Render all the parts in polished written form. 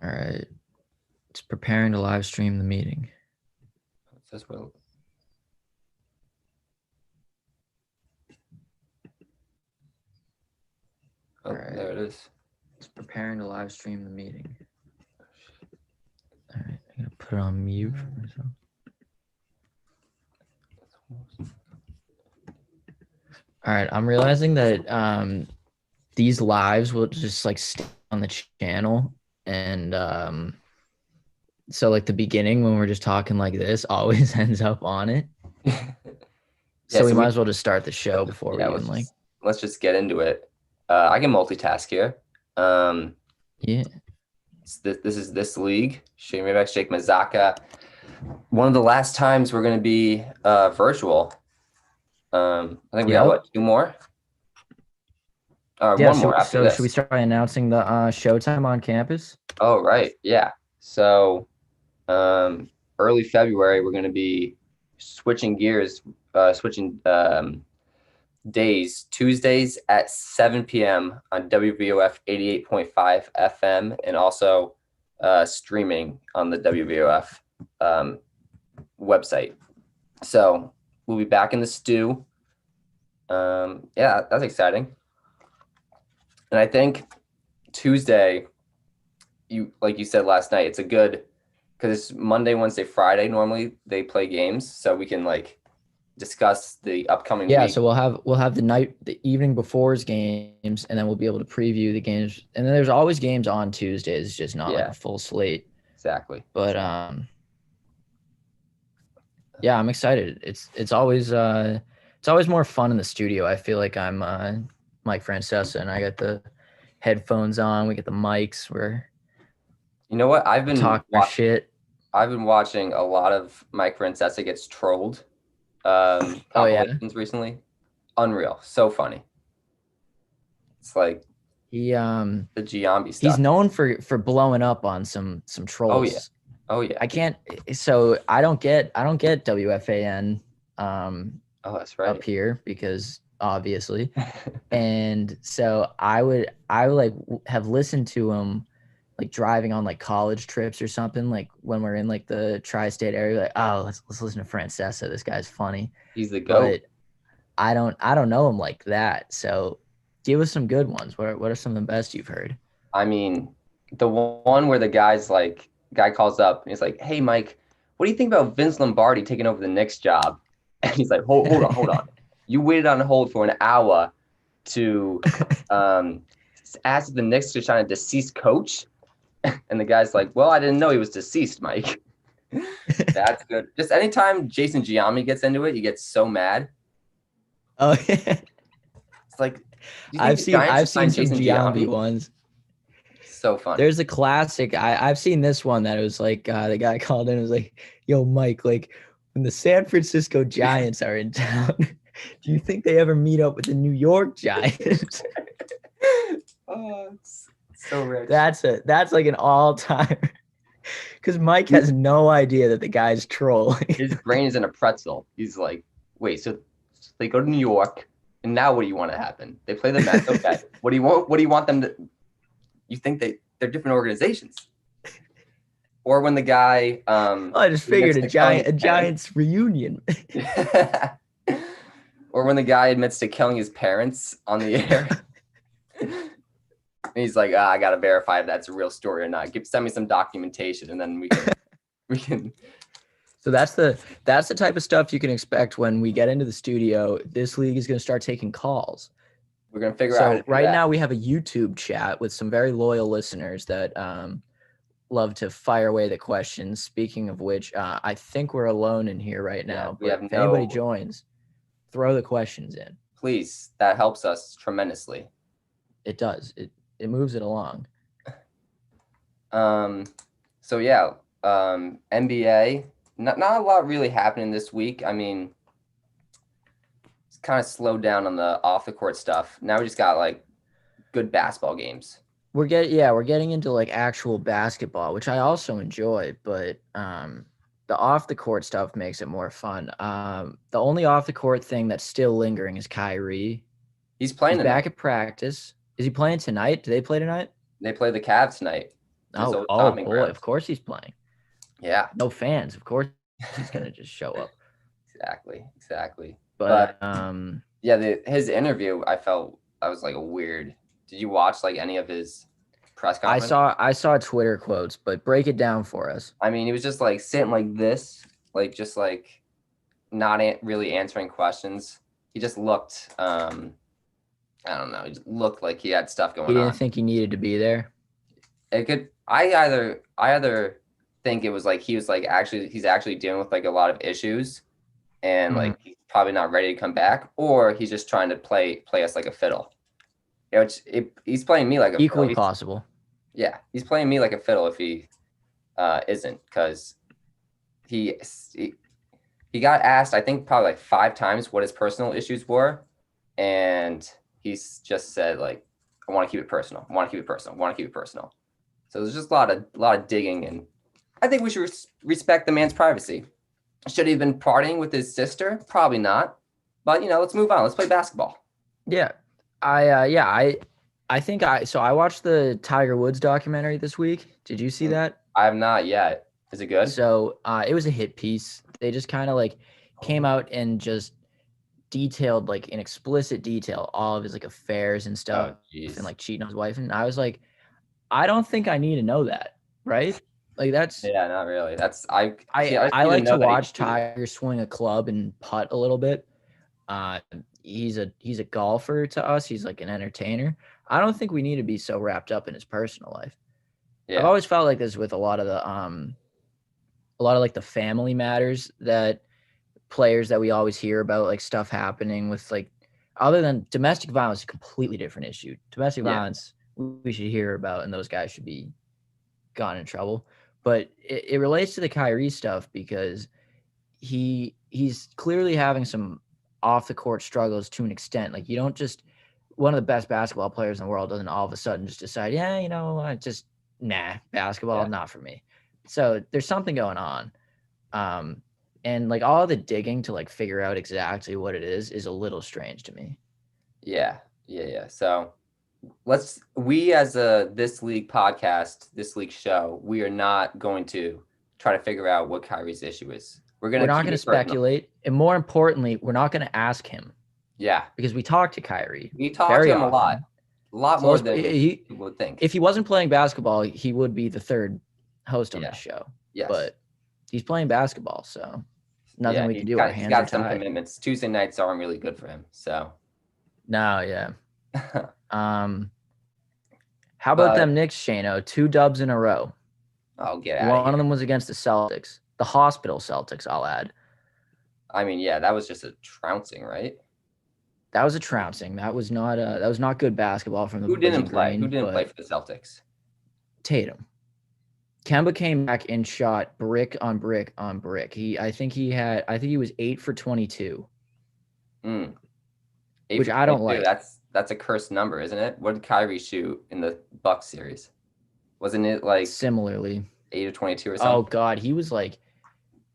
All right. It's preparing to live stream the meeting. It says well. Oh, All right. there it is. It's preparing to live stream the meeting. All right. I'm going to put it on mute for myself. All right. I'm realizing that these lives will just like stay on the channel. And so like the beginning when we're just talking like this always ends up on it. So we might as well just start the show before we even like. Let's just get into it. I can multitask here. Yeah. This is this league. Shake Mayback, Shake Mazaka. One of the last times we're going to be virtual. I think we got what, 2 more? Yeah, one more after this. Should we start by announcing the showtime on campus? Oh, right. Yeah. So early February, we're going to be switching gears, switching days. Tuesdays at 7 p.m. on WVOF 88.5 FM, and also streaming on the WVOF website. So we'll be back in the stew. Yeah, that's exciting. And I think Tuesday, like you said last night, it's a good, because it's Monday, Wednesday, Friday. Normally they play games, so we can like discuss the upcoming week. So we'll have the evening before's games, and then we'll be able to preview the games. And then there's always games on Tuesdays. It's just not like a full slate. Exactly. But yeah, I'm excited. It's always more fun in the studio. I feel like I'm Mike Francesa, and I got the headphones on. We get the mics. You know what? I've been talking shit. I've been watching a lot of Mike Francesa gets trolled. Recently. Unreal. So funny. It's like he the Giambi stuff. He's known for blowing up on some trolls. Oh yeah. I can't. So I don't get WFAN. That's right. Up here because obviously, and so I would like have listened to him like driving on like college trips or something, like when we're in like the tri-state area, like, oh, let's listen to Francesa. This guy's funny. He's the GOAT. But I don't know him like that. So give us some good ones. What are some of the best you've heard? I mean, the one where the guy calls up and he's like, "Hey, Mike, what do you think about Vince Lombardi taking over the Knicks job?" And he's like, hold on. You waited on hold for an hour to ask if the Knicks to sign a deceased coach? And the guy's like, well, I didn't know he was deceased, Mike. That's good. Just anytime Jason Giambi gets into it, he gets so mad. Oh, yeah. It's like, I've seen some Giambi ones. So fun. There's a classic. I've seen this one that it was like the guy called in and was like, yo, Mike, like when the San Francisco Giants are in town, do you think they ever meet up with the New York Giants? Oh, it's so rich. That's like an all-timer. Because Mike has no idea that the guy's trolling. His brain is in a pretzel. He's like, wait, so they go to New York, and now what do you want to happen? They play the Mets. Okay. What do you want them to? You think they're different organizations? Or when the guy I just figured a Giants reunion. Or when the guy admits to killing his parents on the air. And he's like, I gotta verify if that's a real story or not. Send me some documentation, and then we can. So that's the type of stuff you can expect when we get into the studio. This league is going to start taking calls. We're going to figure out. So right now we have a YouTube chat with some very loyal listeners that love to fire away the questions. Speaking of which, I think we're alone in here right now. Yeah, but if anybody joins, throw the questions in. Please, that helps us tremendously. It does. It moves it along. So yeah, NBA. Not a lot really happening this week. I mean, it's kind of slowed down on the off the court stuff. Now we just got like good basketball games. We're getting into like actual basketball, which I also enjoy, but the off the court stuff makes it more fun. The only off the court thing that's still lingering is Kyrie. He's playing back at practice. Is he playing tonight? Do they play tonight? They play the Cavs tonight. This Oh, old oh stomping boy, of grounds. course he's playing. Yeah, No fans, of course he's gonna just show up. exactly. But But yeah, his interview, I was like weird. Did you watch like any of his press conference? I saw Twitter quotes, but break it down for us. I mean, he was just like sitting like this, like just like not really answering questions. He just looked, I don't know, he just looked like he had stuff He going didn't on. think he needed to be there. It could, I either think it was like he was like he's actually dealing with like a lot of issues, and like he's probably not ready to come back, or he's just trying to play us like a fiddle. You know, he's playing me like a Equally fiddle. possible. Yeah, he's playing me like a fiddle if he isn't, because he got asked, I think probably like 5 times what his personal issues were, and he's just said like, I want to keep it personal. I want to keep it personal. I want to keep it personal. So there's just a lot of digging, and I think we should respect the man's privacy. Should he have been partying with his sister? Probably not. But let's move on. Let's play basketball. Yeah. I think I watched the Tiger Woods documentary this week. Did you see that? I have not yet. Is it good? So it was a hit piece. They just kind of like came out and just detailed like in explicit detail all of his like affairs and stuff and like cheating on his wife. And I was like, I don't think I need to know that, right? Like that's Yeah, not really. That's I like to watch Tiger swing a club and putt a little bit. He's a golfer to us. He's like an entertainer. I don't think we need to be so wrapped up in his personal life. Yeah. I've always felt like this with a lot of like the family matters that players that we always hear about, like stuff happening with like, other than domestic violence, a completely different issue. Domestic violence we should hear about, and those guys should be gone in trouble. But it relates to the Kyrie stuff because he's clearly having some off the court struggles to an extent. Like you don't just, one of the best basketball players in the world doesn't all of a sudden just decide, I just basketball not for me. So there's something going on. And like all the digging to like figure out exactly what it is a little strange to me. Yeah. So we as a This League podcast, This League show, we are not going to try to figure out what Kyrie's issue is. We're not going to speculate. And more importantly, we're not going to ask him. Yeah. Because we talk to Kyrie. We talk to him often. A lot more than people would think. If he wasn't playing basketball, he would be the third host on this show. Yes. But he's playing basketball, so nothing we can do. He's got some commitments. Tuesday nights aren't really good for him. So no, yeah. How about them Knicks, Shano? 2 dubs in a row. Oh, get out of here. One of them was against the Celtics. The hospital Celtics, I'll add. I mean, yeah, that was just a trouncing, right? That was a trouncing. That was not good basketball from the Who didn't play? Who didn't play for the Celtics? Tatum. Kemba came back and shot brick on brick on brick. I think he was 8 for 22. Which I don't like. That's a cursed number, isn't it? What did Kyrie shoot in the Bucks series? Wasn't it like similarly 8 or 22 or something? Oh God, he was like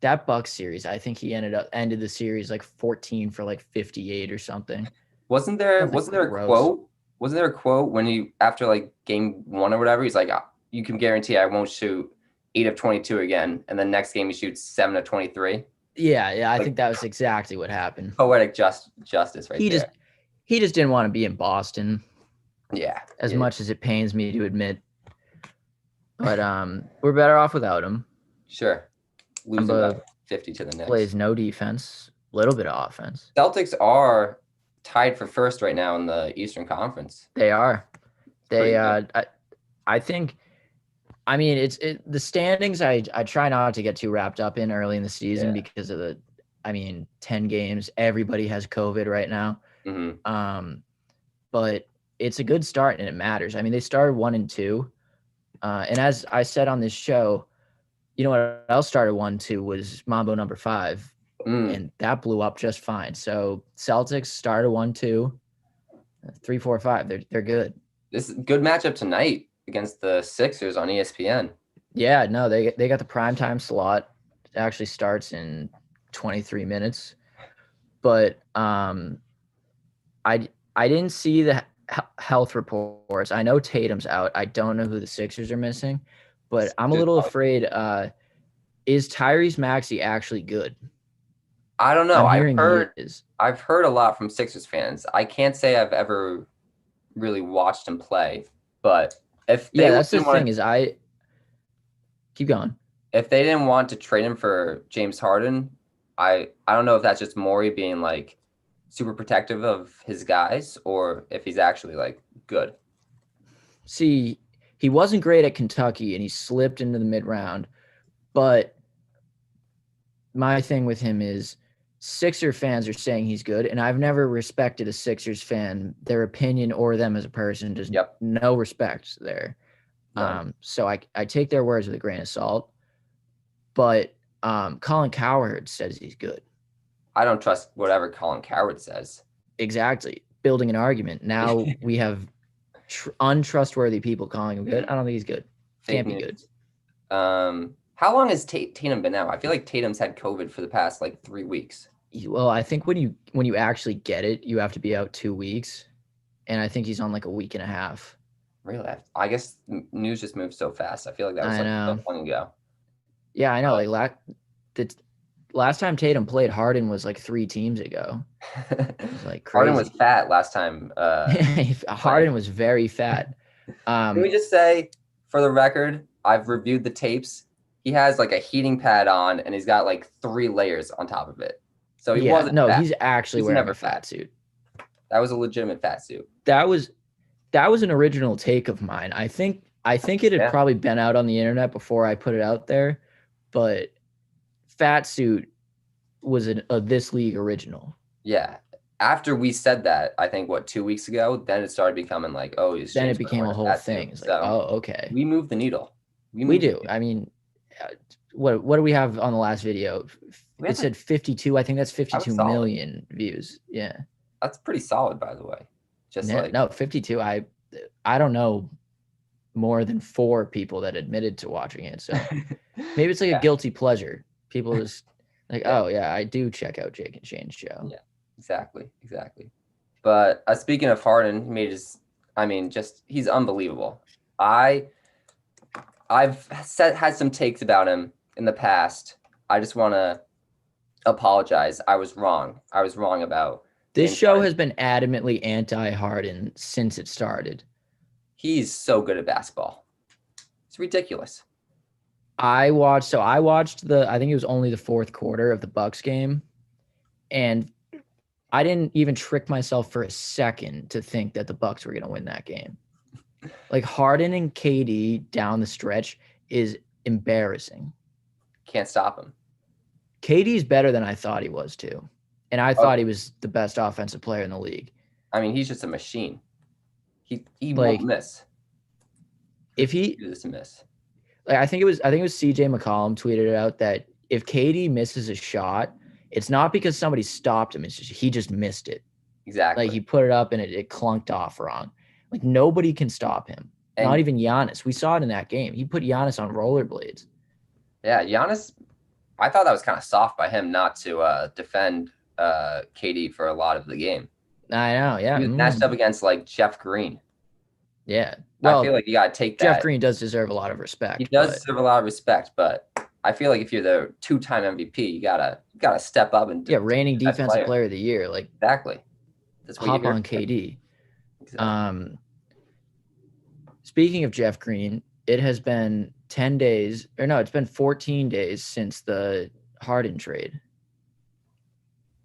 that Bucks series. I think he ended the series like 14 for like 58 or something. Wasn't there a quote? Wasn't there a quote when he, after like game 1 or whatever, he's like, you can guarantee I won't shoot 8 of 22 again, and the next game he shoots 7 of 23. Yeah, I think that was exactly what happened. Poetic justice, right there. He just didn't want to be in Boston. Yeah. As much as it pains me to admit. But we're better off without him. Sure. Losing by 50 to the Knicks. Plays no defense, little bit of offense. Celtics are tied for first right now in the Eastern Conference. They are. I think, I mean, the standings I try not to get too wrapped up in early in the season because of 10 games. Everybody has COVID right now. Mm-hmm. But it's a good start and it matters. I mean, they started 1-2. And as I said on this show, you know what else started 1-2 was Mambo number 5. And that blew up just fine. So Celtics started 1-2, 3, 4, 5. They're good. This is a good matchup tonight against the Sixers on ESPN. Yeah, no, they got the primetime slot. It actually starts in 23 minutes. But I didn't see health reports. I know Tatum's out. I don't know who the Sixers are missing, but I'm a Just little like- afraid. Is Tyrese Maxey actually good? I don't know. I'm hearing he is. I've heard a lot from Sixers fans. I can't say I've ever really watched him play, but if they Yeah, that's the didn't want thing. Is I keep going. if they didn't want to trade him for James Harden, I don't know if that's just Morey being like super protective of his guys or if he's actually like good. See, he wasn't great at Kentucky, and he slipped into the mid round. But my thing with him is Sixer fans are saying he's good, and I've never respected a Sixers fan, their opinion or them as a person. Just Yep. no respect there. None. So I take their words with a grain of salt. But Colin Cowherd says he's good. I don't trust whatever Colin Cowherd says. Exactly. Building an argument. Now we have untrustworthy people calling him good. I don't think he's good. Fake Can't be news. How long has Tatum been out? I feel like Tatum's had COVID for the past like 3 weeks. Well, I think when you actually get it, you have to be out 2 weeks, and I think he's on like a week and a half. Really? I guess news just moves so fast. I feel like that was I like know. so long ago. Yeah, I know. Like the last time Tatum played, Harden was like 3 teams ago. It was like crazy. Harden was fat last time. Harden was very fat. Can we just say, for the record, I've reviewed the tapes. He has like a heating pad on, and he's got like 3 layers on top of it. So he wasn't. No, fat. he's actually He's wearing never a fat fat. suit. That was a legitimate fat suit. That was an original take of mine. I think it had probably been out on the internet before I put it out there, but fat suit was a This League original. Yeah. After we said that, I think 2 weeks ago, then it started becoming like, oh, he's then it became a whole thing. It's like, oh, okay. We moved the needle. We do. I mean, what do we have on the last video? It said 52. I think that's 52 million views. Yeah. That's pretty solid, by the way. Just yeah, like no, 52. I don't know more than 4 people that admitted to watching it. So maybe it's like a guilty pleasure. People just like, oh yeah, I do check out Jake and Shane's show. Yeah, exactly. But speaking of Harden, he's unbelievable. I've had some takes about him in the past. I just want to apologize. I was wrong. About this show has been adamantly anti-Harden since it started. He's so good at basketball. It's ridiculous. I watched I think it was only the 4th quarter of the Bucks game, and I didn't even trick myself for a second to think that the Bucks were going to win that game. Like Harden and KD down the stretch is embarrassing. Can't stop him. KD's better than I thought he was too. And I thought he was the best offensive player in the league. I mean, he's just a machine. He won't miss. If he just miss. Like I think it was CJ McCollum tweeted out that if KD misses a shot, it's not because somebody stopped him. It's just he just missed it. Exactly. Like he put it up and it clunked off wrong. Like nobody can stop him. And not even Giannis. We saw it in that game. He put Giannis on rollerblades. Yeah, Giannis. I thought that was kind of soft by him not to defend KD for a lot of the game. I know. Yeah. He was matched up against like Jeff Green. Yeah. Well, I feel like you got to take that. Jeff Green does deserve a lot of respect. He does deserve a lot of respect, but I feel like if you're the 2-time MVP, you gotta step up and reigning defensive player of the year, like exactly. That's what hop on KD. Exactly. Speaking of Jeff Green, it has been 10 days, or no, it's been 14 days since the Harden trade,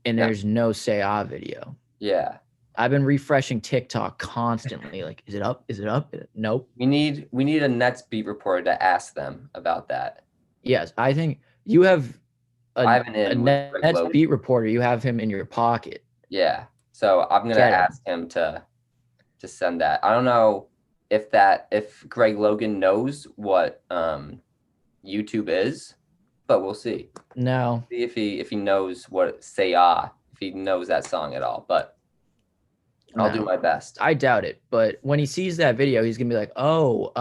and there's no Say Ah video. Yeah. I've been refreshing TikTok constantly. Like, is it up? Is it up? Nope. We need a Nets beat reporter to ask them about that. Yes, I think you have a Nets Logan. beat reporter. You have him in your pocket. Yeah. So I'm gonna ask him to send that. I don't know if Greg Logan knows what YouTube is, but we'll see. No. See if he knows what Say Ah, if he knows that song at all. But I'll do my best. I doubt it. But when he sees that video, he's gonna be like, "Oh,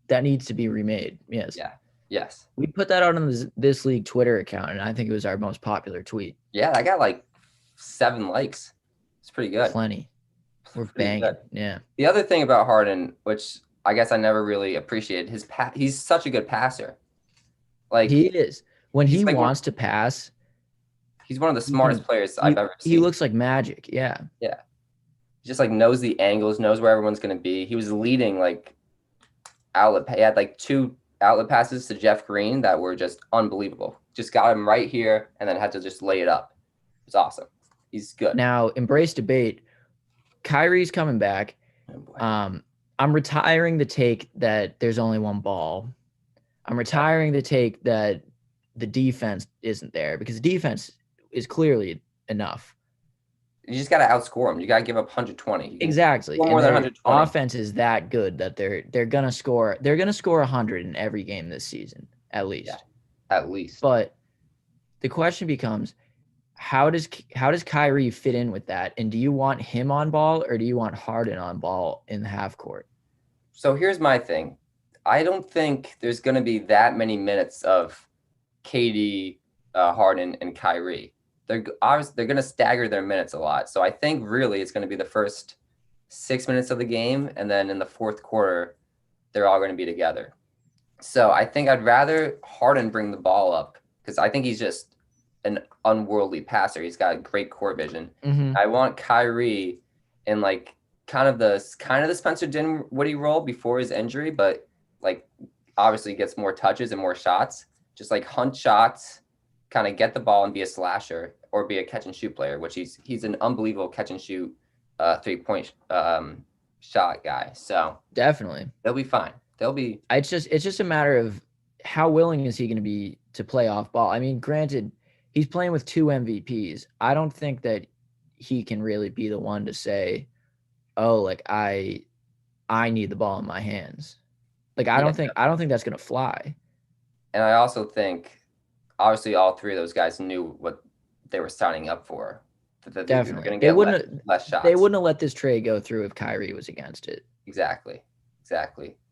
that needs to be remade." Yes. Yeah. Yes. We put that out on the This League Twitter account, and I think it was our most popular tweet. Yeah, I got like 7 likes. It's pretty good. Plenty. We're Pretty banging. good. Yeah. The other thing about Harden, which I guess I never really appreciated, he's such a good passer. He Like is. When he's he like wants to pass, he's one of the he smartest can players I've ever he seen. looks like magic. Yeah. Yeah. He just like knows the angles, knows where everyone's gonna be. He was leading like he had like two outlet passes to Jeff Green that were just unbelievable. Just got him right here and then had to just lay it up. It's awesome. He's good. Now, embrace debate. Kyrie's coming back. Oh, boy. I'm retiring the take that there's only one ball. I'm retiring the take that the defense isn't there because the defense is clearly enough. You just got to outscore him. You got to give up 120. You can Exactly. score And more than their 120. offense is that good that they're gonna score. They're gonna score 100 in every game this season, at least. Yeah, at least. But the question becomes, how does Kyrie fit in with that? And do you want him on ball or do you want Harden on ball in the half court? So here's my thing. I don't think there's going to be that many minutes of KD, Harden, and Kyrie. They're going to stagger their minutes a lot. So I think really it's going to be the first 6 minutes of the game, and then in the fourth quarter, they're all going to be together. So I think I'd rather Harden bring the ball up because I think he's just an unworldly passer. He's got great court vision. Mm-hmm. I want Kyrie in like kind of the Spencer Dinwiddie role before his injury, but like obviously gets more touches and more shots. Just like hunt shots, kind of get the ball and be a slasher or be a catch and shoot player, which he's an unbelievable catch and shoot 3-point shot guy. So Definitely. they'll be fine. It's just a matter of how willing is he going to be to play off ball. I mean, granted, he's playing with 2 MVPs. I don't think that he can really be the one to say, "Oh, like I need the ball in my hands." Like I don't think that's going to fly. And I also think obviously all three of those guys knew what they were signing up for. That they were going to get less shots. They wouldn't have let this trade go through if Kyrie was against it. Exactly.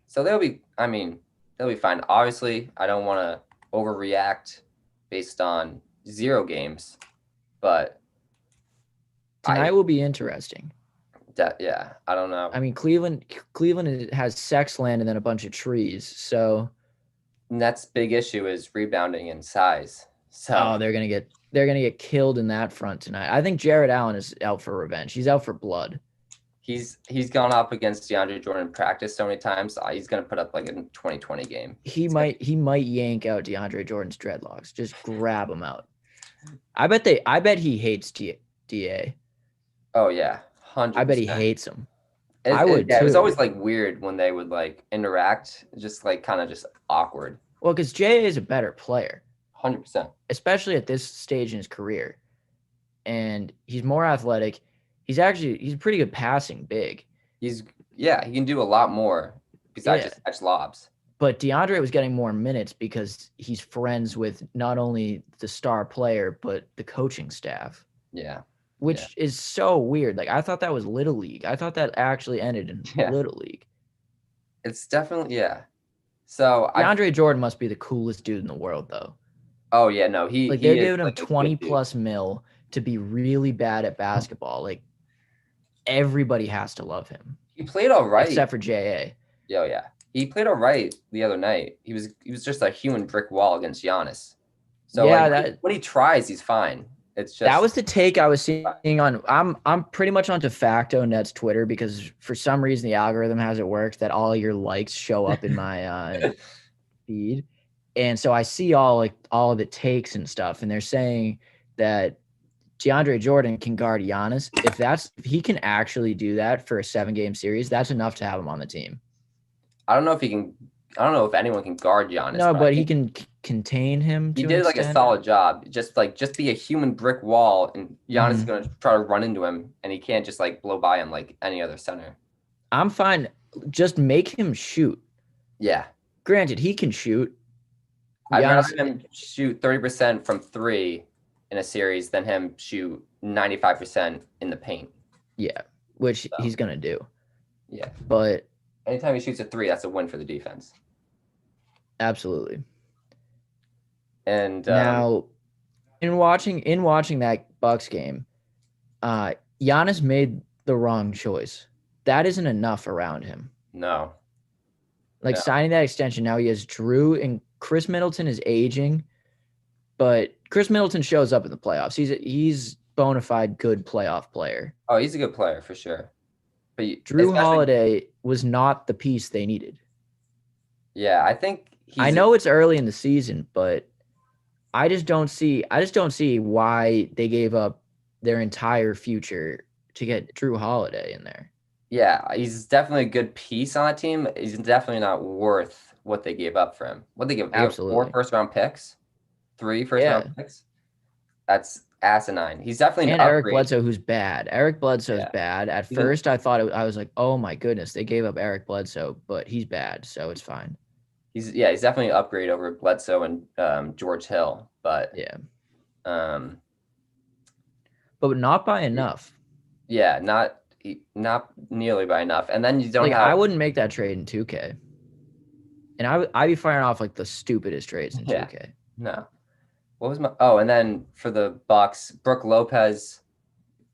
So they'll be fine. Obviously, I don't want to overreact based on 0 games, but tonight will be interesting. Yeah, I don't know. I mean, Cleveland has sex land and then a bunch of trees. So Nets' big issue is rebounding and size. So they're gonna get killed in that front tonight. I think Jared Allen is out for revenge. He's out for blood. He's gone up against DeAndre Jordan in practice so many times. He's gonna put up like a 2020 game. He might yank out DeAndre Jordan's dreadlocks. Just grab him out. I bet he hates DA. Oh yeah, 100%. I bet he hates him. It was always like weird when they would like interact, just like kind of just awkward. Well, because J.A. is a better player. 100%. Especially at this stage in his career. And he's more athletic. He's a pretty good passing big. He can do a lot more besides just catch lobs. But DeAndre was getting more minutes because he's friends with not only the star player, but the coaching staff. Yeah. Which is so weird. Like, I thought that was Little League. I thought that actually ended in Little League. It's definitely, So DeAndre Jordan must be the coolest dude in the world, though. Oh, yeah, no. They're giving him 20+ mil to be really bad at basketball. Like, everybody has to love him. He played all right. Except for J.A. Yeah. He played all right the other night. He was just a human brick wall against Giannis. So when he tries, he's fine. It's just that was the take I was seeing on. I'm pretty much on de facto Nets Twitter because for some reason the algorithm has it worked that all your likes show up in my feed, and so I see all of the takes and stuff, and they're saying that DeAndre Jordan can guard Giannis. If he can actually do that for a 7-game series, that's enough to have him on the team. I don't know if he can. I don't know if anyone can guard Giannis. No, but he can contain him. He did like a solid job. Just be a human brick wall, and Giannis is going to try to run into him, and he can't just like blow by him like any other center. I'm fine. Just make him shoot. Yeah. Granted, he can shoot. I'd rather him shoot 30% from 3 in a series than him shoot 95% in the paint. Yeah, which he's going to do. Yeah. But anytime he shoots a 3, that's a win for the defense. Absolutely. And now, in watching that Bucks game, Giannis made the wrong choice. That isn't enough around him. No, Like no. signing that extension, now he has Drew and Chris Middleton is aging, but Chris Middleton shows up in the playoffs. He's bona fide good playoff player. Oh, he's a good player for sure. But Drew especially, Holiday was not the piece they needed. yeah, I think I he's know it's early in the season, but I just don't see why they gave up their entire future to get Drew Holiday in there. yeah, he's definitely a good piece on that team. He's definitely not worth what they gave up for him. What they give? They gave four Absolutely. first-round picks, three first-round Yeah. picks. That's asinine. He's definitely an And Eric upgrade. Bledsoe, who's bad. Eric Bledsoe's Yeah, bad. At he's an first, I was like, oh my goodness, they gave up Eric Bledsoe, but he's bad, so it's fine. he's definitely an upgrade over Bledsoe and George Hill, but Yeah. um, But not by enough. yeah, not nearly by enough. And then you don't Like, I have wouldn't make that trade in 2K. And I'd be firing off like the stupidest trades in yeah, 2K. no. What was my and then for the Bucks, Brooke Lopez,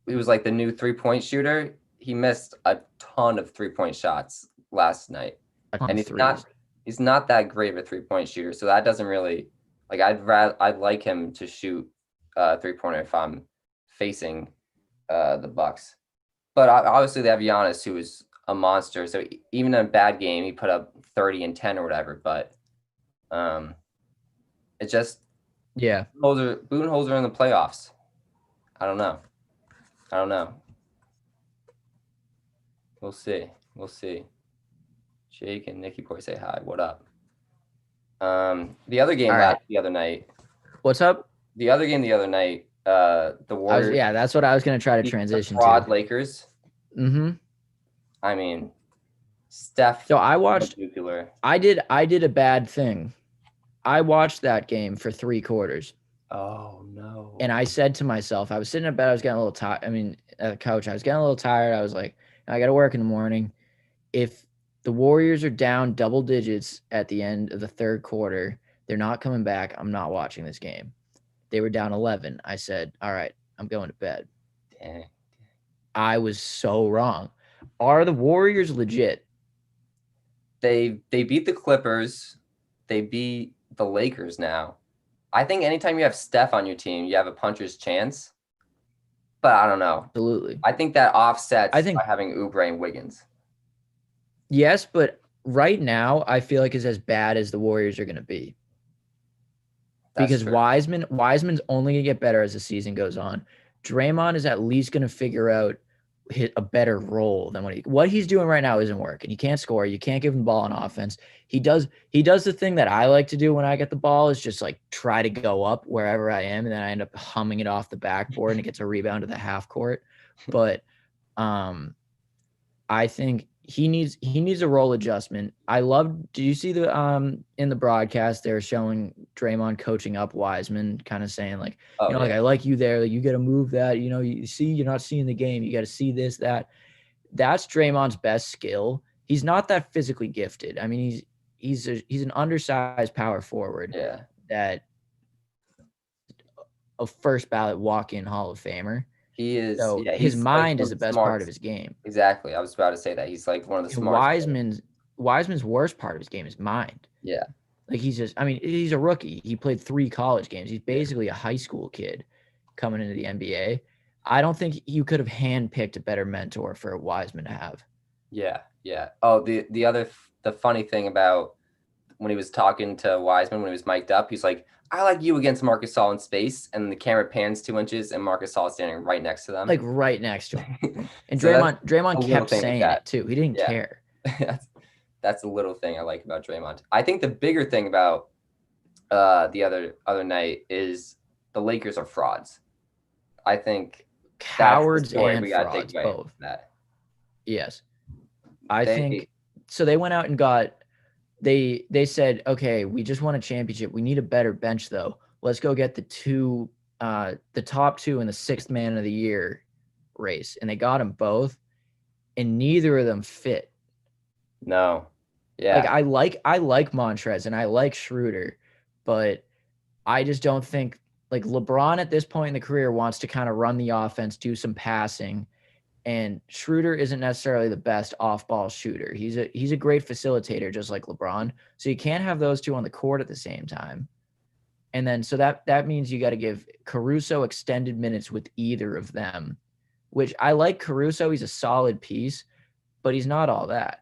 he was like the new 3-point shooter. He missed a ton of 3-point shots last night. On And threes. he's not that great of a 3-point shooter. So that doesn't really like I'd like him to shoot 3-pointer if I'm facing the Bucks. But obviously they have Giannis, who is a monster. So even in a bad game, he put up 30 and 10 or whatever. But it just Yeah. Budenholzer in the playoffs. I don't know. We'll see. Jake and Nikki Poy say hi. What up? The other game All right. the other night. What's up? The other game the other night. The Warriors. Yeah, that's what I was gonna try to beat the transition fraud to. Lakers. Mm-hmm. I mean, Steph. So I watched. Nuclear. I did a bad thing. I watched that game for 3 quarters. Oh no. And I said to myself, I was sitting in bed, I was getting a little tired. I mean, at the couch, I was getting a little tired. I was like, I got to work in the morning. If the Warriors are down double digits at the end of the 3rd quarter, they're not coming back. I'm not watching this game. They were down 11. I said, all right, I'm going to bed. Dang. I was so wrong. Are the Warriors legit? They beat the Clippers. They beat the Lakers now. I think anytime you have Steph on your team, you have a puncher's chance. But I don't know. Absolutely. I think that offsets I think by having Oubre and Wiggins. yes, but right now I feel like it's as bad as the Warriors are going to be. That's Because true. Wiseman's only going to get better as the season goes on. Draymond is at least going to figure out a better role than what he's doing right now isn't working. He can't score. You can't give him the ball on offense. He does the thing that I like to do when I get the ball is just like try to go up wherever I am, and then I end up humming it off the backboard and it gets a rebound to the half court. But I think he needs a role adjustment. Do you see the in the broadcast they're showing Draymond coaching up Wiseman, kind of saying like, Oh, like yeah. I like you there, like you got to move that, you see you're not seeing the game, you got to see this, that. That's Draymond's best skill. He's not that physically gifted. I mean, he's an undersized power forward Yeah. that a first ballot walk-in Hall of Famer. He is. So Yeah, his he's like mind one is of the the best part smarts. of his game. Exactly. I was about to say that. He's like one of the And smartest. Wiseman's worst part of his game is mind. Yeah. Like he's a rookie. He played 3 college games. He's basically a high school kid coming into the NBA. I don't think you could have handpicked a better mentor for Wiseman to have. Yeah. Yeah. Oh, the funny thing about when he was talking to Wiseman when he was mic'd up, he's like, I like you against Marc Gasol in space, and the camera pans 2 inches, and Marc Gasol is standing right next to them. Like right next to him. And So Draymond kept saying like it too. He didn't care. That's the little thing I like about Draymond. I think the bigger thing about the other night is the Lakers are frauds. I think Cowards and we gotta frauds, take away both. that. Yes. I think so. They went out and they said, okay, we just won a championship. We need a better bench though. Let's go get the top 2 in the 6th man of the year race. And they got them both, and neither of them fit. No. Yeah. Like I like Montrez and I like Schroeder, but I just don't think like LeBron at this point in the career wants to kind of run the offense, do some passing, And Schroeder isn't necessarily the best off-ball shooter. He's a great facilitator, just like LeBron. So you can't have those two on the court at the same time. And then so that means you got to give Caruso extended minutes with either of them, which I like Caruso. He's a solid piece, but he's not all that.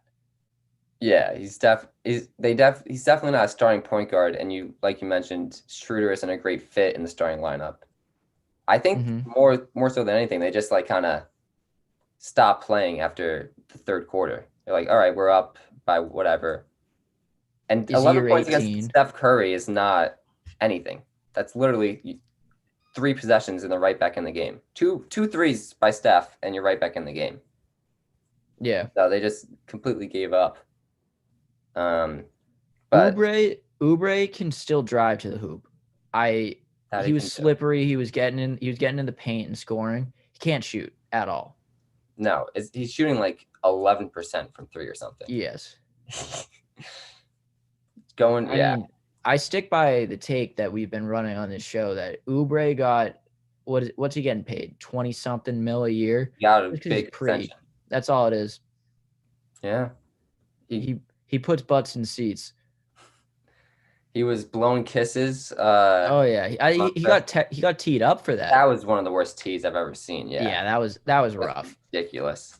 Yeah, he's definitely not a starting point guard, and you like you mentioned, Schroeder isn't a great fit in the starting lineup. I think more so than anything, they just like kind of stop playing after the third quarter. They're like, all right, we're up by whatever. And 11 points 18. against Steph Curry is not anything. That's literally 3 possessions and they're right back in the game. Two threes by Steph and you're right back in the game. Yeah. So they just completely gave up. But Oubre can still drive to the hoop. He was slippery. He was getting in the paint and scoring. He can't shoot at all. No, he's shooting like 11% from 3 or something. Yes. I mean, I stick by the take that we've been running on this show that Oubre got what's he getting paid? 20-something mil a year. Got a big extension. That's all it is. Yeah. He puts butts in seats. He was blowing kisses. Oh yeah, he got teed up for that. That was one of the worst tees I've ever seen. Yeah. Yeah, that was rough. Ridiculous.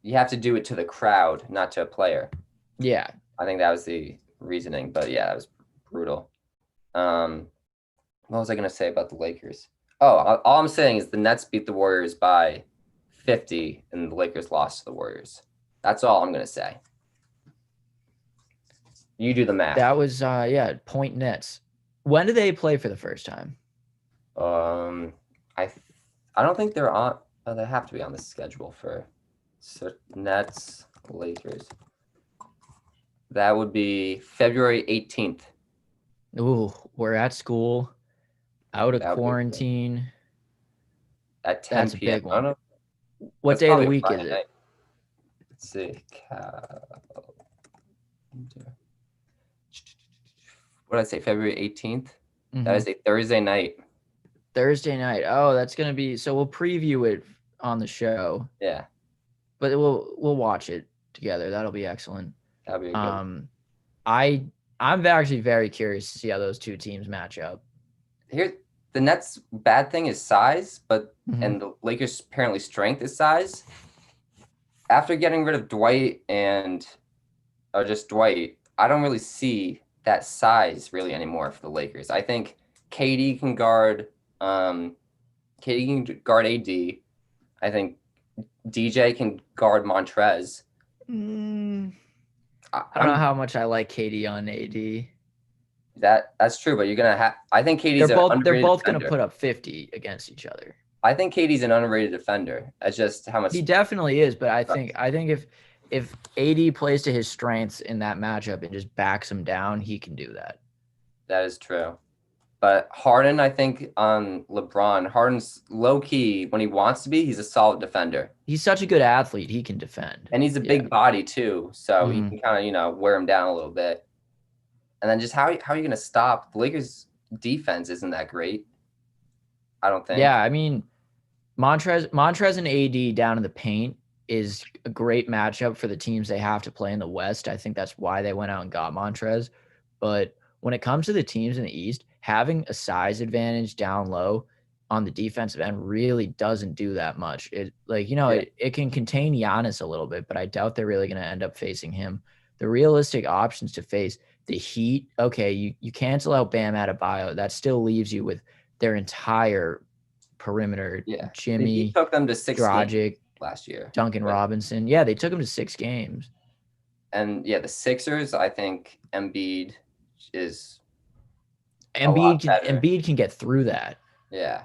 You have to do it to the crowd, not to a player. Yeah. I think that was the reasoning, but yeah, it was brutal. What was I gonna say about the Lakers? Oh, all I'm saying is the Nets beat the Warriors by 50, and the Lakers lost to the Warriors. That's all I'm gonna say. You do the math. That was point Nets. When do they play for the first time? I don't think they're on. Oh, they have to be on the schedule for Nets Lakers. That would be February 18th. Ooh, we're at school, out of quarantine. At 10 That's p.m. A big one. What day of the week is it? Night. Let's see. What did I say? February 18th? Mm-hmm. That is a Thursday night. Thursday night. Oh, that's going to be – so we'll preview it on the show. Yeah. But we'll watch it together. That'll be excellent. That'll be good. I'm actually very curious to see how those two teams match up. Here, the Nets' bad thing is size, and the Lakers' apparently strength is size. After getting rid of Dwight just Dwight, I don't really see that size really anymore for the Lakers. I think KD can guard AD. I think DJ can guard Montrez. I don't know how much I like KD on AD. That's true, but you're gonna have. I think KD's they're both gonna put up 50 against each other. I think KD's an underrated defender. That's just how much he definitely is. But I think if AD plays to his strengths in that matchup and just backs him down, he can do that. That is true. But Harden, I think on LeBron, Harden's low key when he wants to be. He's a solid defender. He's such a good athlete. He can defend, and he's a big body too, so he can kind of wear him down a little bit. And then just how are you going to stop the Lakers' defense? Isn't that great? I don't think. Yeah, I mean, Montrez and AD down in the paint is a great matchup for the teams they have to play in the West. I think that's why they went out and got Montrez. But when it comes to the teams in the East, having a size advantage down low on the defensive end really doesn't do that much. It can contain Giannis a little bit, but I doubt they're really going to end up facing him. The realistic options to face the Heat, okay, you cancel out Bam Adebayo. That still leaves you with their entire perimeter. Yeah, Jimmy, took them to 6 Dragic games last year. Duncan Robinson. Yeah, they took him to 6 games. And yeah, the Sixers, I think Embiid can get through that. Yeah.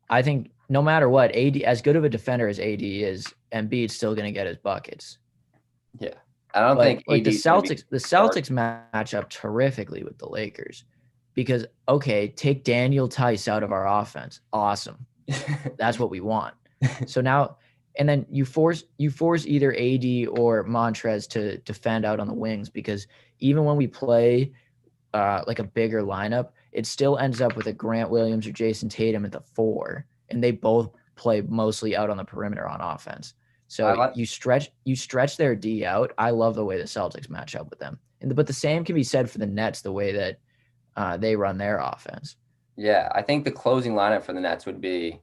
I think no matter what, AD, as good of a defender as AD is, Embiid's still going to get his buckets. Yeah. I don't think the Celtics match up terrifically with the Lakers because, okay, take Daniel Tice out of our offense. Awesome. That's what we want. So now, and then you force either AD or Montrez to defend out on the wings because even when we play like a bigger lineup, it still ends up with a Grant Williams or Jason Tatum at the 4, and they both play mostly out on the perimeter on offense. I So like. you stretch their D out. I love the way the Celtics match up with them. But the same can be said for the Nets, the way that they run their offense. Yeah, I think the closing lineup for the Nets would be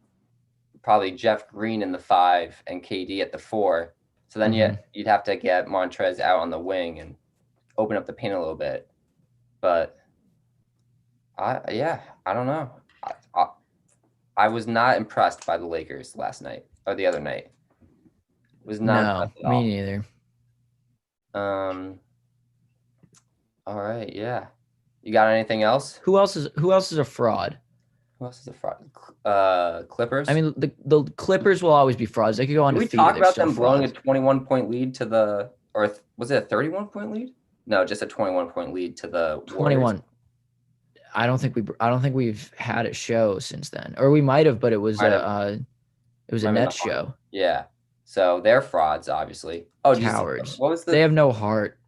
probably Jeff Green in the 5 and KD at the 4. So then you'd have to get Montrez out on the wing and open up the paint a little bit. But I don't know. I was not impressed by the Lakers last night or the other night. Was not No, impressed at me all. neither. All right, yeah. You got anything else? Who else is a fraud? Who else is a fraud? Clippers. I mean, the Clippers will always be frauds. They could go Did we undefeated. talk They're about still them blowing a frauds. 21-point lead to the, or was it a 31-point lead? No, just a 21-point lead to the Warriors. 21. I don't think we've had a show since then, or we might have, but it was a net show. Yeah. So they're frauds, obviously. Oh, Cowards. What was They have no heart.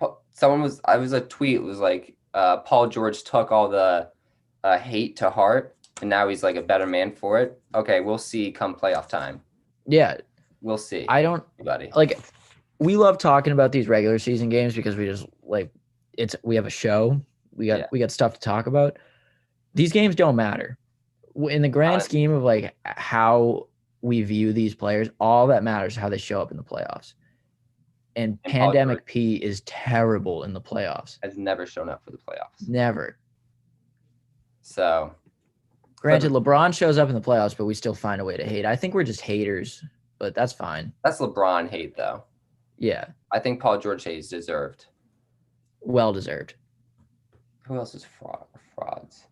I was a tweet. It was like Paul George took all the hate to heart, and now he's like a better man for it. Okay, we'll see come playoff time. Yeah, we'll see. I don't, buddy. Like, we love talking about these regular season games because we just we have a show. We got stuff to talk about. These games don't matter in the grand scheme of like how we view these players. All that matters is how they show up in the playoffs. And Pandemic P is terrible in the playoffs. Has never shown up for the playoffs. Never. So, granted, LeBron shows up in the playoffs, but we still find a way to hate. I think we're just haters, but that's fine. That's LeBron hate, though. Yeah. I think Paul George hate is deserved. Well deserved. Who else is frauds?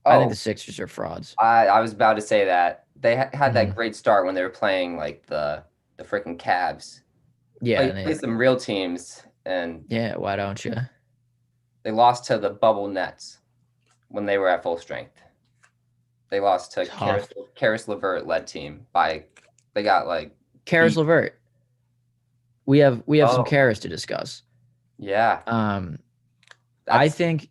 I think the Sixers are frauds. I was about to say that. They had that great start when they were playing like the freaking Cavs. Yeah. They played some real teams. And yeah, why don't you? They lost to the bubble Nets when they were at full strength. They lost to Karis LeVert led team they got like Karis LeVert. We have some Karis to discuss. Yeah. I think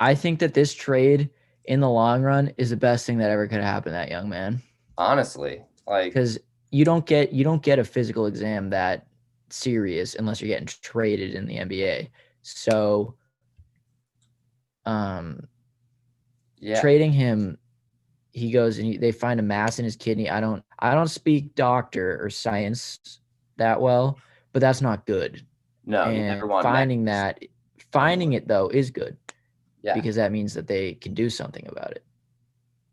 that this trade in the long run is the best thing that ever could happen to that young man. Honestly, because you don't get a physical exam that serious unless you're getting traded in the NBA. So, trading him, he goes and they find a mass in his kidney. I don't speak doctor or science that well, but that's not good. No, and finding it though is good. Yeah, because that means that they can do something about it.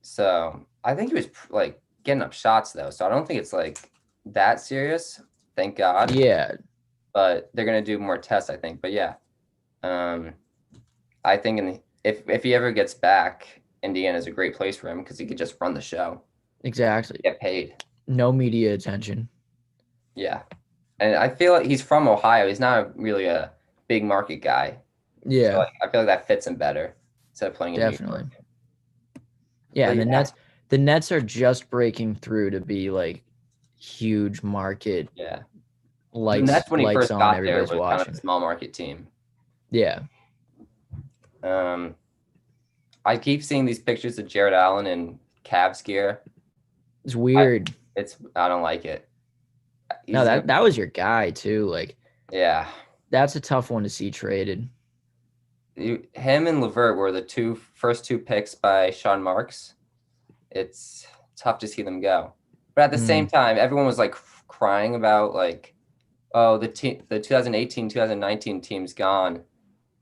So I think he was like getting up shots though, so I don't think it's like that serious. Thank God. Yeah, but they're gonna do more tests, I think. But yeah, I think if he ever gets back, Indiana is a great place for him because he could just run the show. Exactly. Get paid. No media attention. Yeah, and I feel like he's from Ohio. He's not really a big market guy. Yeah, so I feel like that fits him better instead of playing in definitely. Yeah, and the Nets are just breaking through to be like huge market. Yeah, lights. The Nets when he first got there was watching. Kind of a small market team. Yeah. I keep seeing these pictures of Jared Allen in Cavs gear. It's weird. I don't like it. No, that was your guy too. Like, yeah, that's a tough one to see traded. Him and LeVert were the first two picks by Sean Marks. It's tough to see them go, but at the same time, everyone was like crying about like, oh, the 2018-2019 team's gone.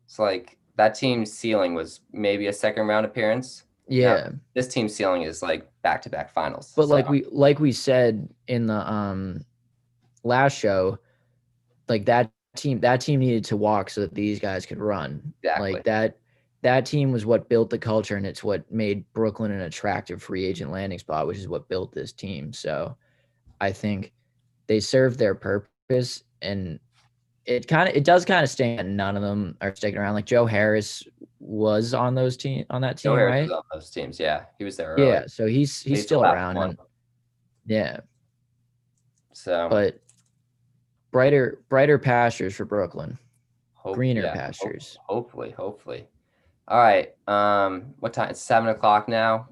It's like that team's ceiling was maybe a second round appearance. Yeah, now, this team's ceiling is like back-to-back finals. But like we said in the last show, like that team needed to walk so that these guys could run. Exactly. Like that team was what built the culture, and it's what made Brooklyn an attractive free agent landing spot, which is what built this team. So I think they served their purpose, and it does kind of stink that none of them are sticking around. Like Joe Harris was on that team, Joe Harris right? was on those teams, yeah. He was there early. Yeah, so he's still around. Yeah. So but brighter pastures for Brooklyn. Greener pastures. Hopefully. All right. What time? It's 7:00 now.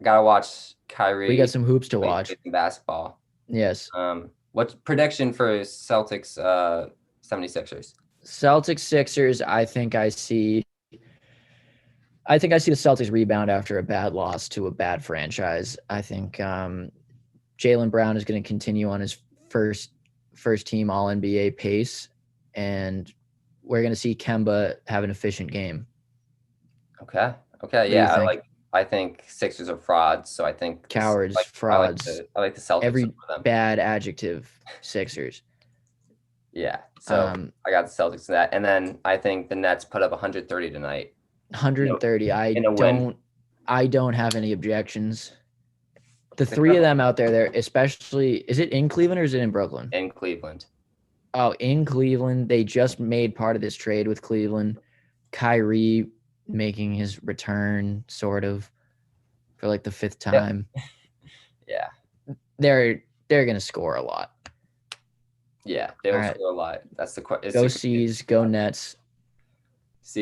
Gotta watch Kyrie. We got some hoops to Play watch. some basketball. Yes. What's prediction for Celtics 76ers? Celtics Sixers, I think I see the Celtics rebound after a bad loss to a bad franchise. I think Jaylen Brown is going to continue on his first team All NBA pace, and we're going to see Kemba have an efficient game. Okay. What do you Yeah, think? I think Sixers are frauds, so I think Cowards, frauds, I like the Celtics every over them. bad adjective. Sixers. Yeah. So I got the Celtics in that, and then I think the Nets put up 130 tonight. 130. In a win. I don't have any objections. The three of them out there, especially, is it in Cleveland or is it in Brooklyn? In Cleveland. Oh, in Cleveland. They just made part of this trade with Cleveland. Kyrie making his return, sort of, for like the fifth time. Yeah. They're gonna score a lot. Yeah, they'll score a lot. That's the question. Go C's, go Nets.